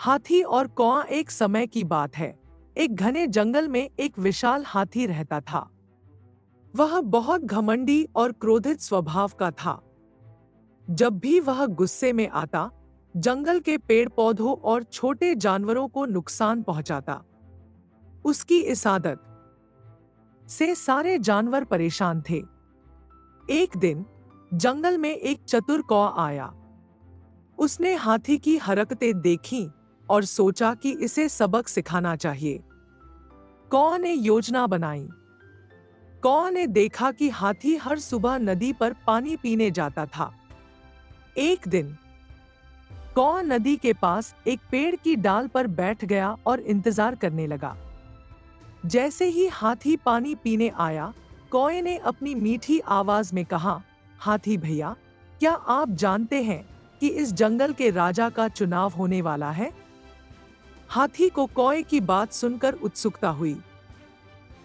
हाथी और कौआ। एक समय की बात है। एक घने जंगल में एक विशाल हाथी रहता था। वह बहुत घमंडी और क्रोधित स्वभाव का था। जब भी वह गुस्से में आता, जंगल के पेड़ पौधों और छोटे जानवरों को नुकसान पहुंचाता। उसकी इस आदत से सारे जानवर परेशान थे। एक दिन जंगल में एक चतुर कौआ आया। उसने हाथी की हरकतें देखीं और सोचा कि इसे सबक सिखाना चाहिए। कौआ ने योजना बनाई। कौआ ने देखा कि हाथी हर सुबह नदी पर पानी पीने जाता था। एक दिन कौआ नदी के पास एक पेड़ की डाल पर बैठ गया और इंतजार करने लगा। जैसे ही हाथी पानी पीने आया, कौए ने अपनी मीठी आवाज में कहा, हाथी भैया, क्या आप जानते हैं कि इस जंगल के राजा का चुनाव होने वाला है? हाथी को कौए की बात सुनकर उत्सुकता हुई।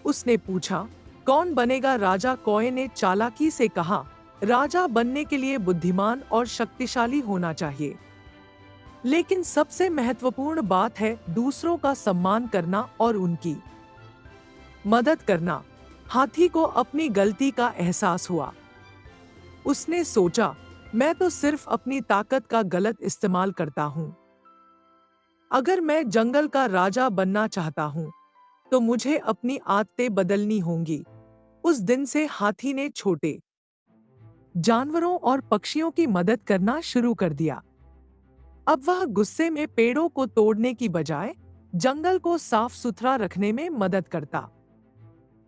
उसने पूछा, कौन बनेगा राजा? कौए ने चालाकी से कहा, राजा बनने के लिए बुद्धिमान और शक्तिशाली होना चाहिए, लेकिन सबसे महत्वपूर्ण बात है दूसरों का सम्मान करना और उनकी मदद करना। हाथी को अपनी गलती का एहसास हुआ। उसने सोचा, मैं तो सिर्फ अपनी ताकत का गलत इस्तेमाल करता हूं। अगर मैं जंगल का राजा बनना चाहता हूं, तो मुझे अपनी आदतें बदलनी होंगी। उस दिन से हाथी ने छोटे जानवरों और पक्षियों की मदद करना शुरू कर दिया। अब वह गुस्से में पेड़ों को तोड़ने की बजाय जंगल को साफ सुथरा रखने में मदद करता।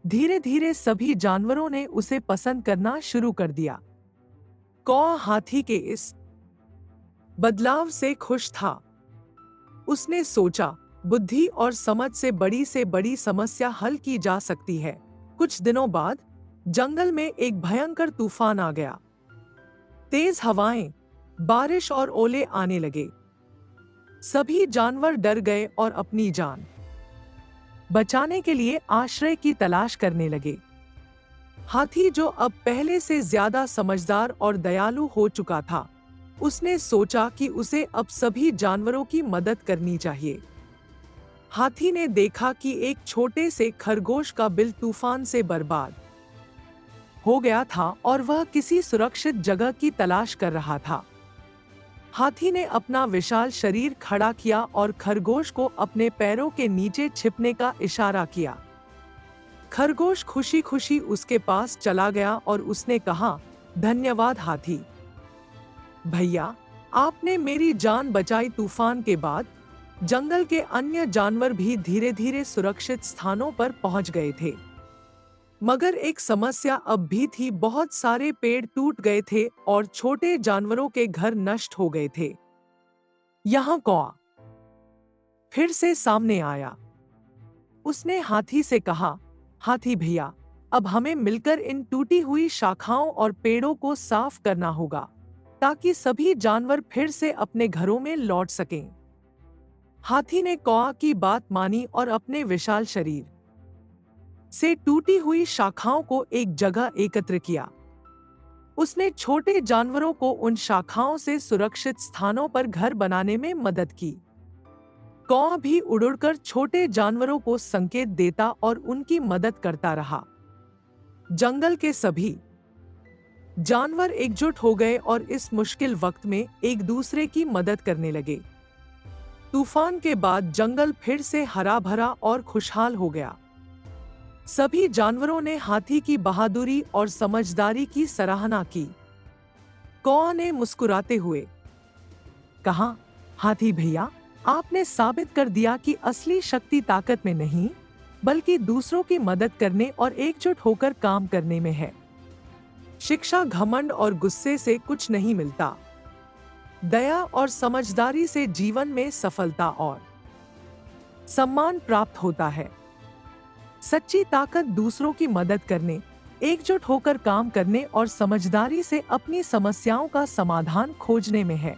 धीरे धीरे सभी जानवरों ने उसे पसंद करना शुरू कर दिया। कौआ हाथी के इस बदलाव से खुश था। उसने सोचा, बुद्धि और समझ से बड़ी समस्या हल की जा सकती है। कुछ दिनों बाद जंगल में एक भयंकर तूफान आ गया। तेज हवाएं, बारिश और ओले आने लगे। सभी जानवर डर गए और अपनी जान बचाने के लिए आश्रय की तलाश करने लगे। हाथी, जो अब पहले से ज्यादा समझदार और दयालु हो चुका था, उसने सोचा कि उसे अब सभी जानवरों की मदद करनी चाहिए। हाथी ने देखा कि एक छोटे से खरगोश का बिल तूफान से बर्बाद हो गया था और वह किसी सुरक्षित जगह की तलाश कर रहा था। हाथी ने अपना विशाल शरीर खड़ा किया और खरगोश को अपने पैरों के नीचे छिपने का इशारा किया। खरगोश खुशी खुशी उसके पास चला गया और उसने कहा, धन्यवाद हाथी भैया, आपने मेरी जान बचाई। तूफान के बाद जंगल के अन्य जानवर भी धीरे धीरे सुरक्षित स्थानों पर पहुंच गए थे। मगर एक समस्या अब भी थी। बहुत सारे पेड़ टूट गए थे और छोटे जानवरों के घर नष्ट हो गए थे। यहाँ कौआ फिर से सामने आया। उसने हाथी से कहा, हाथी भैया, अब हमें मिलकर इन टूटी हुई शाखाओं और पेड़ों को साफ करना होगा, ताकि सभी जानवर फिर से अपने घरों में लौट सकें। हाथी ने कौआ की बात मानी और अपने विशाल शरीर से टूटी हुई शाखाओं को एक जगह एकत्र किया। उसने छोटे जानवरों को उन शाखाओं से सुरक्षित स्थानों पर घर बनाने में मदद की। कौआ भी उड़कर छोटे जानवरों को संकेत देता और उनकी मदद करता रहा। जंगल के सभी जानवर एकजुट हो गए और इस मुश्किल वक्त में एक दूसरे की मदद करने लगे। तूफान के बाद जंगल फिर से हरा भरा और खुशहाल हो गया। सभी जानवरों ने हाथी की बहादुरी और समझदारी की सराहना की। कौआ ने मुस्कुराते हुए कहा, हाथी भैया, आपने साबित कर दिया कि असली शक्ति ताकत में नहीं, बल्कि दूसरों की मदद करने और एकजुट होकर काम करने में है। शिक्षा घमंड और गुस्से से कुछ नहीं मिलता। दया और समझदारी से जीवन में सफलता और सम्मान प्राप्त होता है। सच्ची ताकत दूसरों की मदद करने, एकजुट होकर काम करने और समझदारी से अपनी समस्याओं का समाधान खोजने में है।